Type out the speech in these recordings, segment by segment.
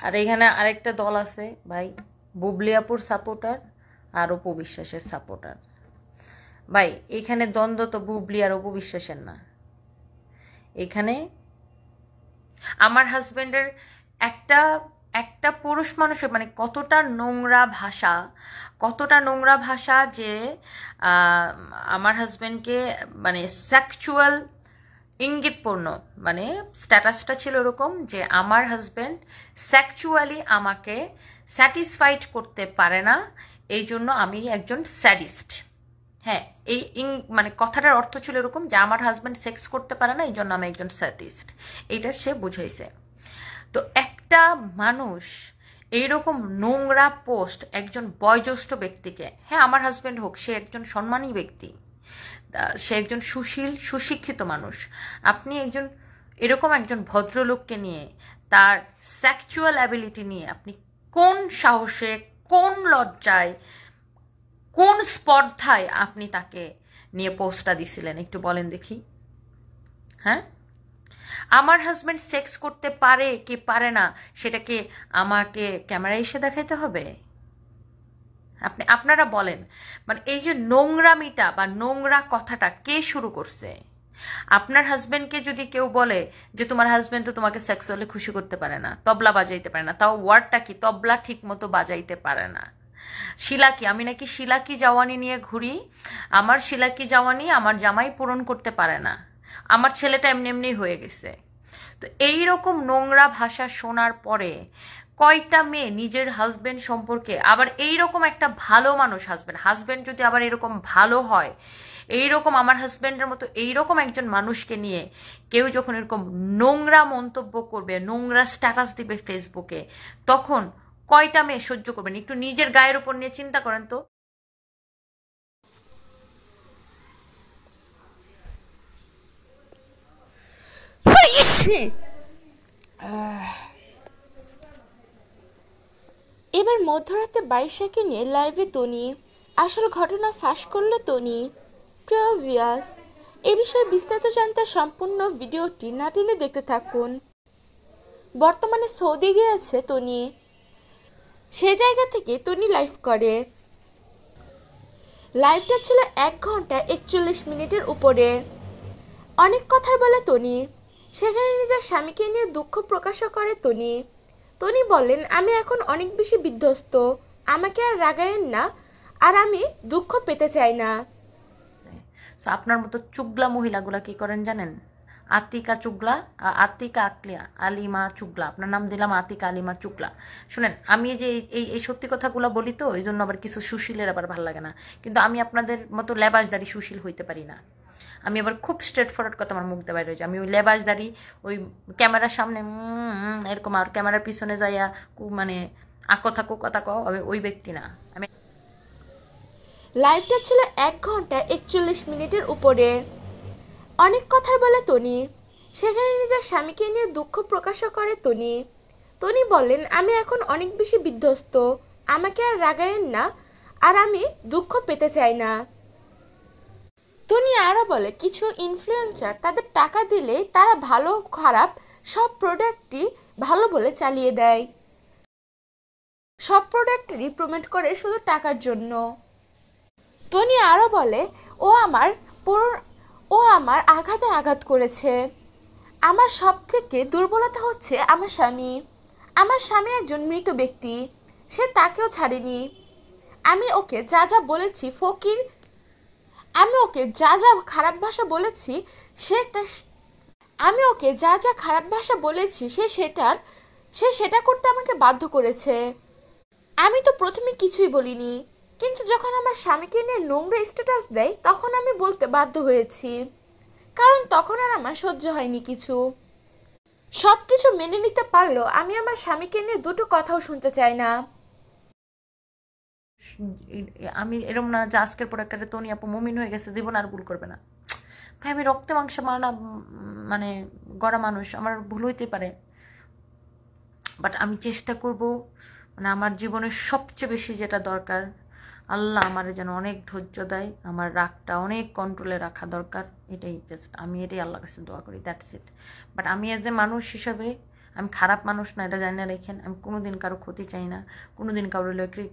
আর এখানে আরেকটা দল আছে ভাই, বুবলি আপুর সাপোর্টার আর অপু বিশ্বাসের সাপোর্টার। ভাই এখানে দ্বন্দ্ব তো বুবলি আর অপু বিশ্বাসের না, এখানে আমার হাজবেন্ডের একটা একটা পুরুষ মানুষের মানে কতটা নোংরা ভাষা যে আমার হাজবেন্ডকে মানে সেক্সুয়াল ইঙ্গিতপূর্ণ, মানে স্ট্যাটাসটা ছিল এরকম যে আমার হাজবেন্ড সেক্সুয়ালি আমাকে স্যাটিসফাইড করতে পারে না, এই জন্য আমি একজন স্যাডিস্ট। হ্যাঁ, মানে কথাটার অর্থ ছিল এরকম যে আমার হাজবেন্ড সেক্স করতে পারে না, এই জন্য আমি একজন স্যাডিস্ট, এইটা সে বুঝাইছে। তো একটা মানুষ এইরকম নোংরা পোস্ট একজন বয়োজ্যেষ্ঠ ব্যক্তিকে, হ্যাঁ আমার হাজবেন্ড হোক, সে একজন সম্মানী ব্যক্তি, সে একজন সুশিক্ষিত মানুষ, আপনি এরকম একজন ভদ্রলোককে নিয়ে তার সেক্সুয়াল অ্যাবিলিটি নিয়ে আপনি কোন সাহসে, কোন লজ্জায়, কোন স্পর্ধায় আপনি তাকে নিয়ে পোস্টটা দিছিলেন একটু বলেন দেখি। হ্যাঁ, আমার হাজবেন্ড সেক্স করতে পারে কি পারে না সেটাকে আমাকে ক্যামেরায় এসে দেখাইতে হবে? আপনারা বলেন, মানে এই যে নোংরামিটা বা নোংরা কথাটা কে শুরু করছে? আপনার হাজবেন্ডকে যদি কেউ বলে যে তোমার হাজবেন্ড তো তোমাকে সেক্সুয়ালি খুশি করতে পারে না, তবলা বাজাইতে পারে না, তাও ওয়ার্ডটা কি, তবলা ঠিক মতো বাজাইতে পারে না, শিলাকি, আমি নাকি শিলাকি জাওয়ানি নিয়ে ঘুরি, আমার শিলাকি জাওয়ানি আমার জামাই পূরণ করতে পারে না, আমার ছেলেটা এমনি এমনি হয়ে গেছে। তো এইরকম নোংরা ভাষা শোনার পরে কয়টা মেয়ে নিজের হাজবেন্ড সম্পর্কে, আবার এইরকম একটা ভালো মানুষ হাজবেন্ড যদি আবার এরকম ভালো হয়, এইরকম আমার হাজবেন্ডের মতো এইরকম একজন মানুষকে নিয়ে কেউ যখন এরকম নোংরা মন্তব্য করবে, নোংরা স্ট্যাটাস দিবে ফেসবুকে, তখন কয়টা মেয়ে সহ্য করবেন? একটু নিজের গায়ের উপর নিয়ে চিন্তা করেন তো। এবার মধ্যরাতে বাইশাকে নিয়ে লাইভে তনি, আসল ঘটনা ফাঁস করলো তনি। প্রিয় ভিউয়ার্স, এ বিষয়ে বিস্তারিত জানতে সম্পূর্ণ ভিডিওটি না টেনে দেখতে থাকুন। বর্তমানে সৌদি গিয়েছে তনি, সে জায়গা থেকে তনি লাইভ করে। লাইভটা ছিল 1 ঘন্টা 41 মিনিটের উপরে। অনেক কথাই বলে তনি, সেখানে নিজের স্বামীকে নিয়ে দুঃখ প্রকাশও করে তনি। তনি বলেন, আমি এখন অনেক বেশি বিধ্বস্ত, আমাকে আর রাগায়েন না, আর আমি দুঃখ পেতে চাই না। আপনার মতো চুগলা মহিলাগুলা কি করেন জানেন? আতিকা চুগলা, আতিকা আকলিয়া আলিমা চুগলা, আপনার নাম দিলাম আতিকা আলিমা চুগলা। শুনেন, আমি যে এই সত্যি কথাগুলো বলি তো, এই জন্য আবার কিছু সুশীলের আবার ভালো লাগে না, কিন্তু আমি আপনাদের মতো লেবাসদারি সুশীল হইতে পারি না। আমি আবার খুব স্ট্রেট ফরওয়ার্ড কথা আমার মুখ দিয়ে বাইরে হয়েছে। আমি ওই লেবাসদারি, ওই ক্যামেরার সামনে এরকম আর ক্যামেরার পিছনে যাইয়া মানে কথা কও, আমি ওই ব্যক্তি না। আমি লাইভটা ছিল 1 ঘন্টা 41 মিনিটের উপরে। অনেক কথাই বলে তনি, সেখানে নিজের স্বামীকে নিয়ে দুঃখ প্রকাশও করে তনি। তনি বলেন, আমি এখন অনেক বেশি বিধ্বস্ত, আমাকে আর রাগায়েন না, আর আমি দুঃখ পেতে চাই না। তনি আরও বলে, কিছু ইনফ্লুয়েন্সার তাদের টাকা দিলে তারা ভালো খারাপ সব প্রোডাক্টই ভালো বলে চালিয়ে দেয়, সব প্রোডাক্টেরই প্রমোট করে শুধু টাকার জন্য। তনি আরও বলে, ও আমার আঘাতে আঘাত করেছে। আমার সব থেকে দুর্বলতা হচ্ছে আমার স্বামী একজন মৃত ব্যক্তি, সে তাকেও ছাড়েনি। আমি ওকে যা যা বলেছি আমি ওকে যা যা খারাপ ভাষা বলেছি সে সেটা করতে আমাকে বাধ্য করেছে। আমি তো প্রথমে কিছুই বলিনি, কিন্তু যখন আমার স্বামীকে নিয়ে নোংরা স্ট্যাটাস দেয় তখন আমি বলতে বাধ্য হয়েছি, কারণ তখন আর আমার সহ্য হয়নি কিছু। সব কিছু মেনে নিতে পারলেও আমি আমার স্বামীকে নিয়ে দুটো কথাও শুনতে চাই না। আমি এরম না যে আজকের পর একটা তনি আপু মুমিন হয়ে গেছে, জীবন আর ভুল করবে না। ভাই আমি রক্তে মাংসে মারা মানে গড়া মানুষ, আমার ভুল হইতে পারে, বাট আমি চেষ্টা করব, মানে আমার জীবনের সবচেয়ে বেশি যেটা দরকার, আল্লাহ আমার যেন অনেক ধৈর্য দেয়, আমার রাগটা অনেক কন্ট্রোলে রাখা দরকার, এটাই জাস্ট আমি এটাই আল্লাহর কাছে দোয়া করি, দ্যাটস ইট। বাট আমি এজ এ মানুষ হিসাবে আমি খারাপ মানুষ না, এটা জানি না রেখেন। আমি কোনোদিন কারো ক্ষতি চাই না, কোনোদিন কারোর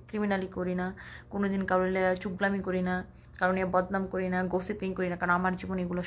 ক্রিমিনালি করি না, কোনোদিন কারোর চুগলামি করি না, কারণ বদনাম করি না, গসিপিং করি না, কারণ আমার জীবনে এগুলো